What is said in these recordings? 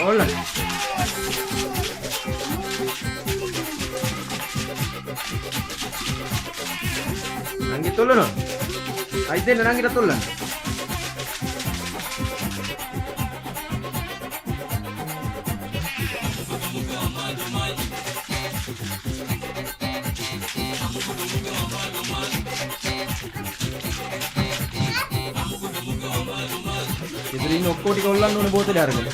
Hola. Nanggi tulen no? Aide nanggi tulen. ඉතින් ඔක්කොම ටික ඔල්ලන්න ඕනේ බෝතලේ අරගෙන.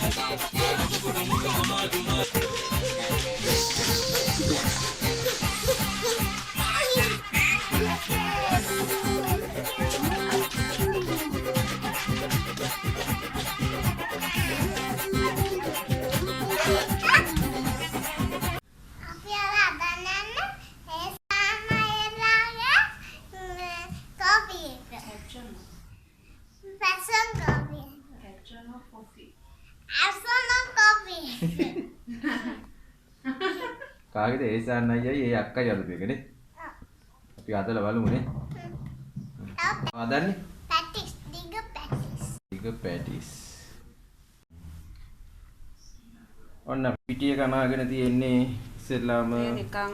කාගේද ඒසාන් අයියයි ඒ අක්කයි අදපු එකනේ. අපි අදලා බලමුනේ. ආදන්නේ? පැටිස්, දිග පැටිස්. දිග පැටිස්. ඔන්න පිටිය කනාගෙන තියෙන්නේ ඉස්සෙල්ලාම නිකන්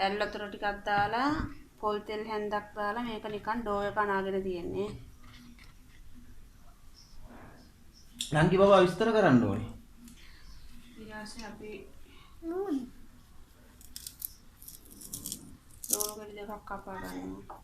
ඇල් වතුර ටිකක් දාලා පොල් තෙල් හැන්දක් දාලා මේක නිකන් ඩෝ එක කනාගෙන තියෙන්නේ. නංගි බබා විස්තර කරන්න ඕනේ. ඊළඟට අපි ඩෝගෙඩි දෙකක් කපා ගන්නවා.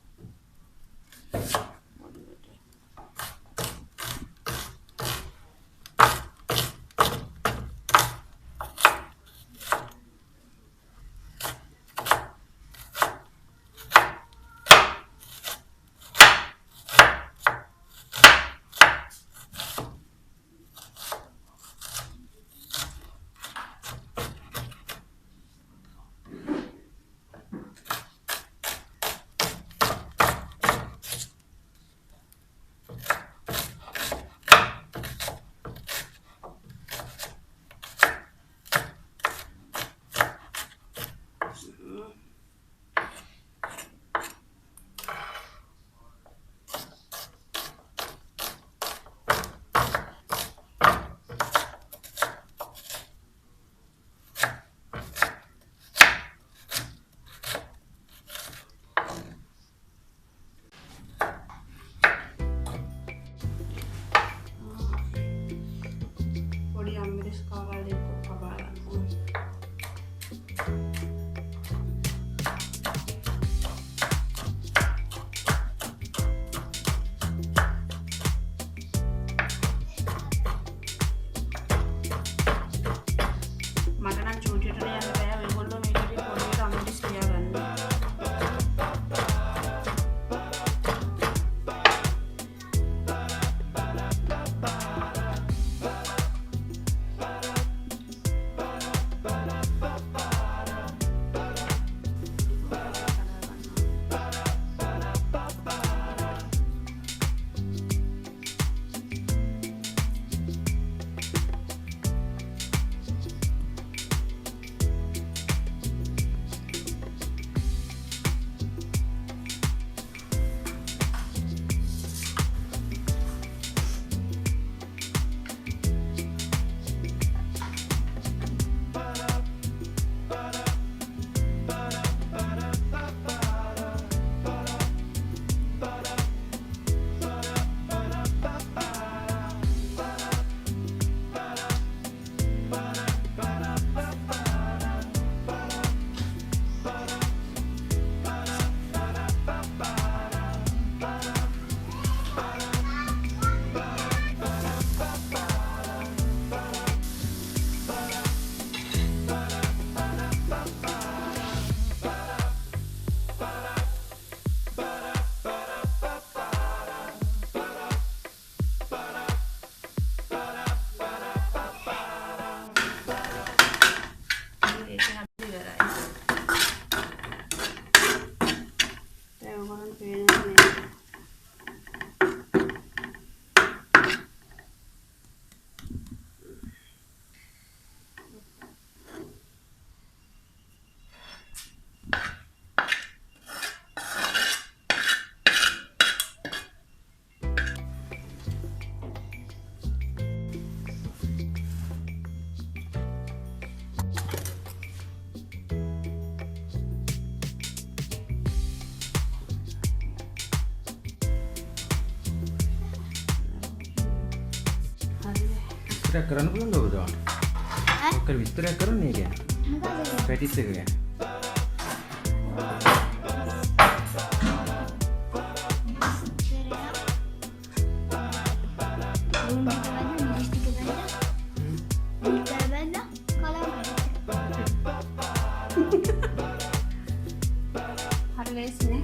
විස්තරයක් කරන්න පුළුවන්ද ඔබ දාන්න? ඔක විස්තරයක් කරන්නේ කියන්නේ. මොකද? පැටිස් එක ගැන. හරි ලේසිනේ.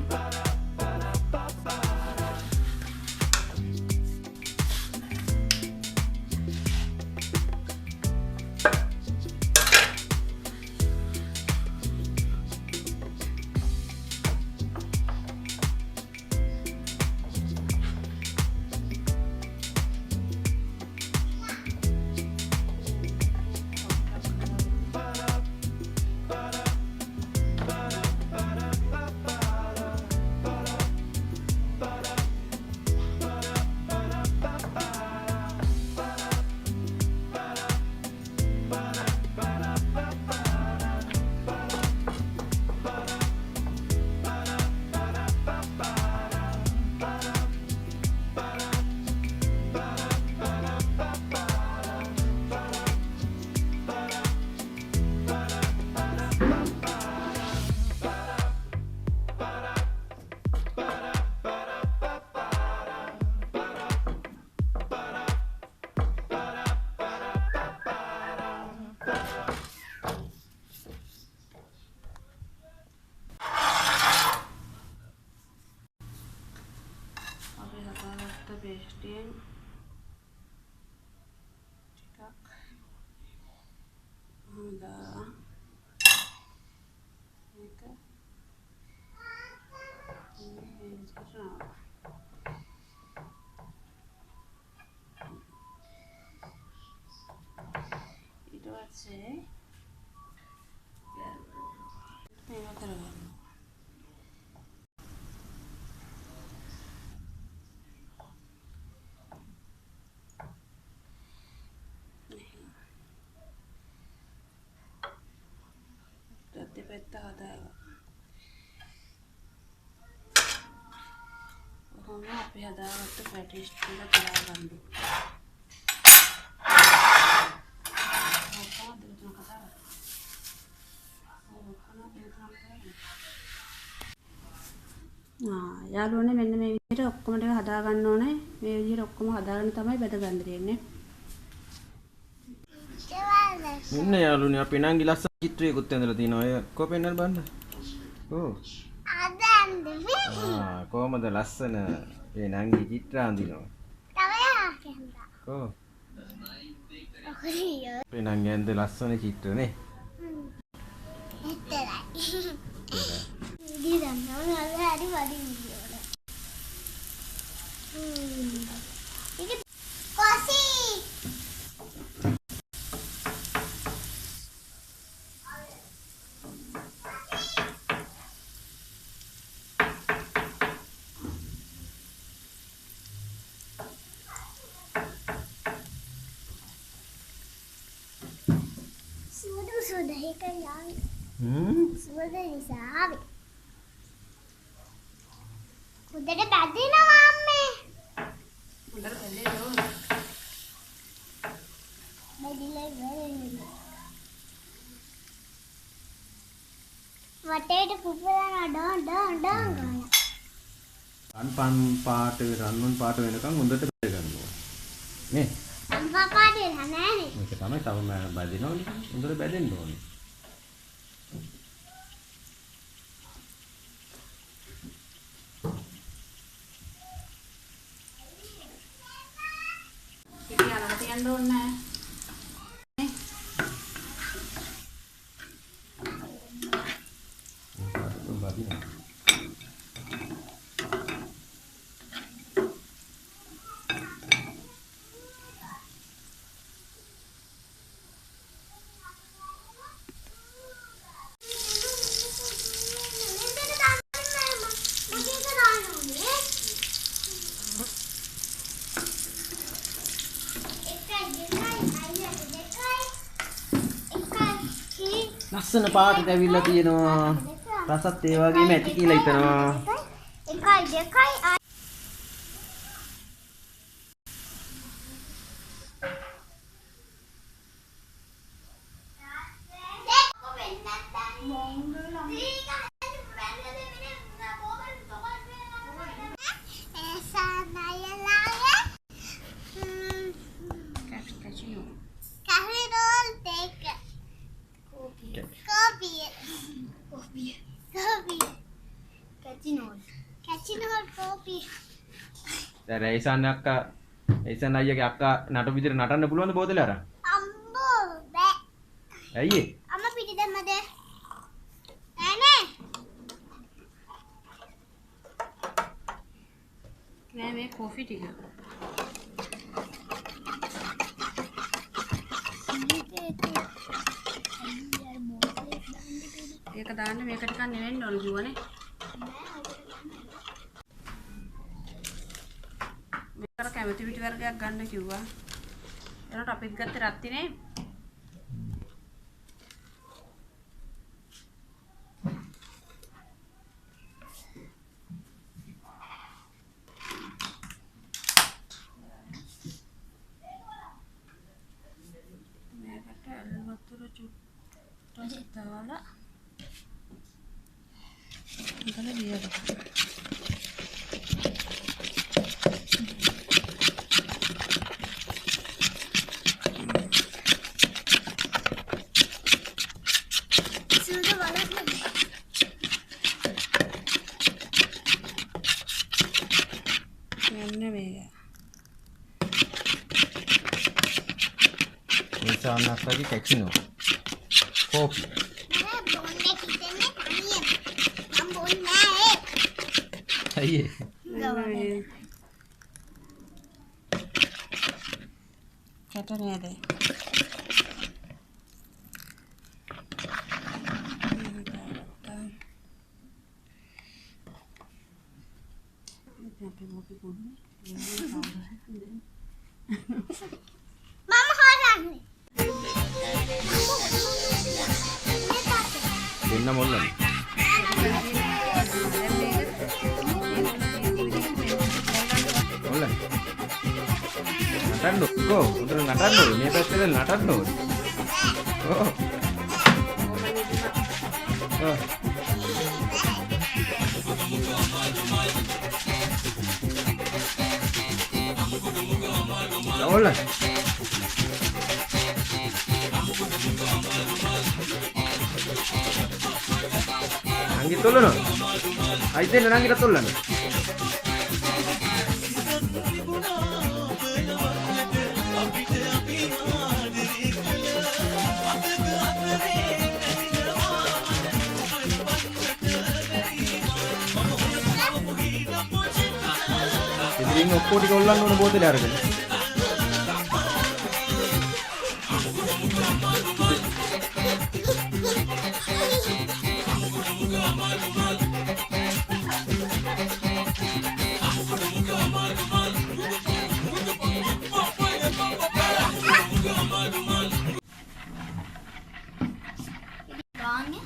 Bestiin ටිකක් හොඳා මේක ඊට පස්සේ මේක කරගන්න. දෙපැත්ත හදාගන්න. කොහොම අපි හදාගත්ත පැටිස් ටික දාගන්න. යාළුවනේ මෙන්න මේ විදිහට ඔක්කොම ටික හදා ගන්න ඕනේ. මේ විදිහට ඔක්කොම හදාගෙන තමයි බෙද ගන්න දෙන්නේ. මෙන්න යාළුවනේ අපේ නංගි ලස්සන චිත්‍රයකුත් ඇඳලා තිනවා. ඔය කො පෙන්නන්න බලන්න. ඕ. කොහමද ලස්සන මේ නංගි චිත්‍ර අඳිනවා. ඕ. අපේ නංගි ඇඳ ලස්සන චිත්‍ර නේ. Sudah ikan yang sudah disabi. Udah ada badi na mami. Udah badi dong. Badi lagi. Water kupala na dong. රන් පාට රන්වන් පාට වෙනකන් හොඳට බෙද ගන්නවා. නේ? Tanpa padir hanane. මේක තමයි තව මම බදිනවා නේ. හොඳට බෙදෙන්න ඕනේ. ඉතින් අරන් තියන්න ඕනේ. ලස්සන පාටට ඇවිල්ලා තියෙනවා. රසත් ඒ වගේම ඇති කියලා හිතනවා. එකයි දෙකයි කැචිනෝල් කෝපි. දැන් ඒසන් අක්කා ඒසන් අයියාගේ අක්කා නටු විදිහට නටන්න පුළුවන්ද බෝතලේ අරන්? අම්බෝ බෑ. ඇයි ඒ? අම්මා පිටි දැම්මද? නෑනේ. නෑ මේ කොෆි ටික. ඒක දාන්න මේක ටිකක් නෙවෙන්න ඕන කිව්වනේ. මේකට කැමති පිටි වර්ගයක් ගන්න කිව්වා. එනකොට අපිත් ගත්තේ රත්තිනේ. මේකට ඇල් වතුර චුට්ටක් දාලා ඉතල දියලා. සුදු වලක් මෙන්න මේක. ඒසන් අක්කාගේ කැචිනෝ කෝපි. නෑ බොන්නේ කිතෙන්නේ තනියම. මම බොන්නේ නෑ. ඇයි ඒ? කැට නේද? අපි මොකද කරන්නේ? මම හොරන්නේ. දෙන්න මොල්ලනේ. මොල්ලනේ. නටන්න කො උතර නටන්න ඕනේ මේ පැත්තේ නටන්න ඕනේ. ඔව්. ඔව්. Hola. Nangit tolong no. Aite nangit tolong. ඉතින් ඔක්කොම ටික ඔල්ලන්න ඕන බෝතලේ අරගෙන. ගාන්නේ.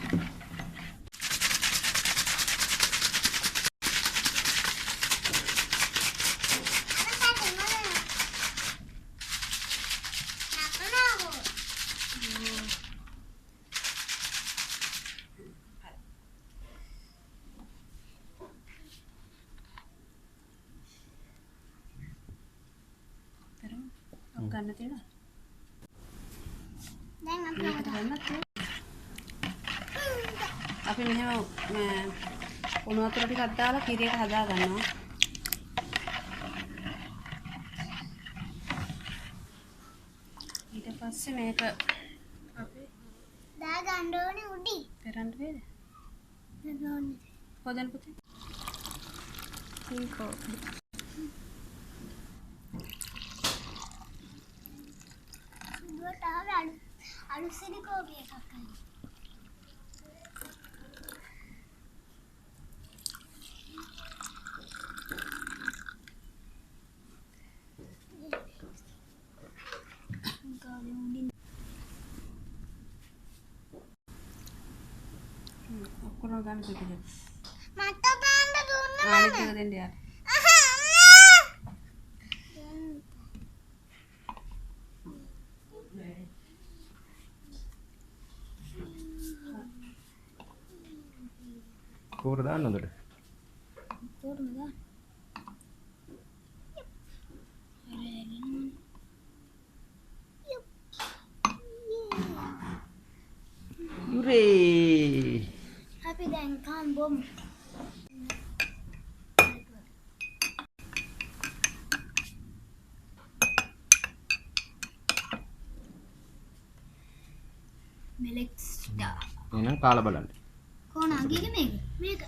ගන්න තියෙනවා. දැන් අපි මේකට ගන්නත් අපි මෙහෙම උණු වතුර ටිකක් දාලා කිරියට හදා ගන්නවා. ඊට පස්සේ මේක අපි දා ගන්න ඕනේ උඩි. පෙරන්න වේද? නෝනේ. හොදන්න පුතේ. ඉන්කෝ. දුවට ආවේ අලු සිලිකෝපි එකක් ගන්න. ඔක්කොම ගන්න පිටින්. මට දාන්න දුන්න ආයෙත් එක දෙන්න යාර. කෝර දාන්න හොඳට. කොරම දාන්න. යුරේ. අපි දැන් කන් බොමු. Alexa. එහෙනම් කාලා බලන්න. කොහොමද අගියේ මේක? මේක.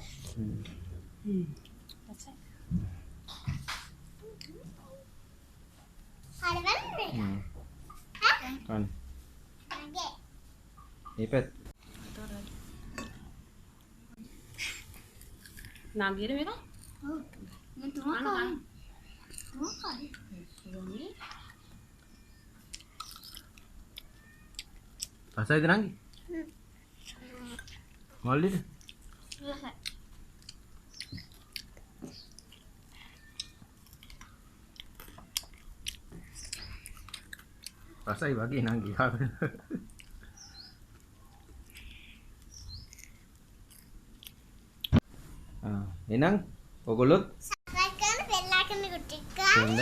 හරි බලන්න. කන්න. මගේ. මේ පැත්ත. නගිර මේක? ඔව්. මම තුමා කායි. තුමා කායි. රසයිද නංගි? මල්ලිද? රසයි. රසයි වගේ නංගි. එහෙනම් ඔයගොල්ලොත් සබ්ස්ක්‍රයිබ් කරන්න බෙල් අයිකන් එක ටික එන්න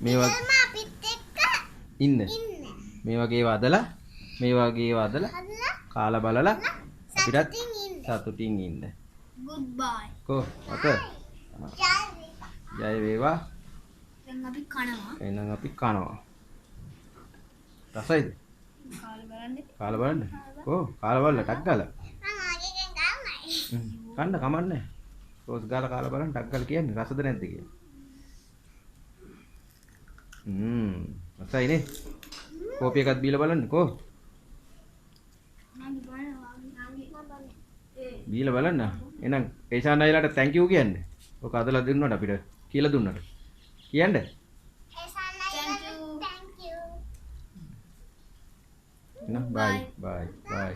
මේ වගේ ගාලා අපිත් එක්ක ඉන්න. ඉන්න. මේ වගේ ඒවා අදලා හදලා කාලා බලලා අපිටත් සතුටින් ඉන්න. සතුටින් ඉන්න. Goodbye. කො ඔක ජය වේවා. දැන් අපි කනවා. එහෙනම් අපි කනවා. රසයිද? කාලා බලන්න. කාලා බලන්න. කො කාලා බලලා ටක් ගාලා. මම ආගෙන් ගාමයි. කන්න කමන්නේ. රෝස් ගාලා කාලා බලන්න ටක් ගාලා කියන්නේ රසද නැද්ද කියලා. රසයිනේ. කෝපි එකක් බීලා බලන්න කො. මම බලනවා. බීලා බලන්න. එහෙනම් ඒෂාන් අයිලාට thank you කියන්න. ඔක අදලා දුන්නාට අපිට කියලා දුන්නාට. කියන්න. Thank you. එහෙනම් bye bye bye.